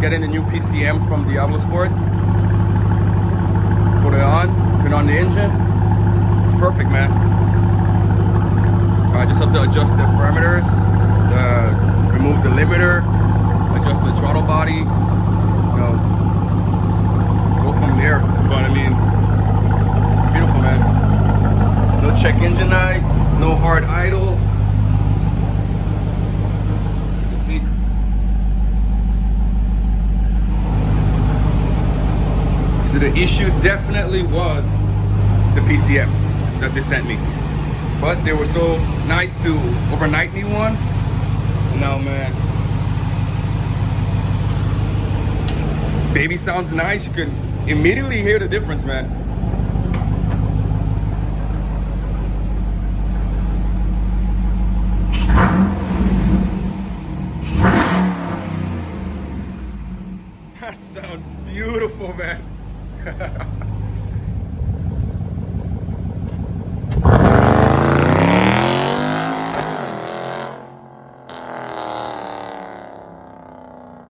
getting the new PCM from Diablosport. Put it on, turn on the engine. It's perfect, man. I just have to adjust the parameters, remove the limiter, adjust the throttle body, you know, go from there. But I mean, it's beautiful, man. No check engine light, no hard idle. You can see. So the issue definitely was the PCM that they sent me. But they were so nice to overnight me one. Now, man, baby sounds nice. You can immediately hear the difference, man. That sounds beautiful, man.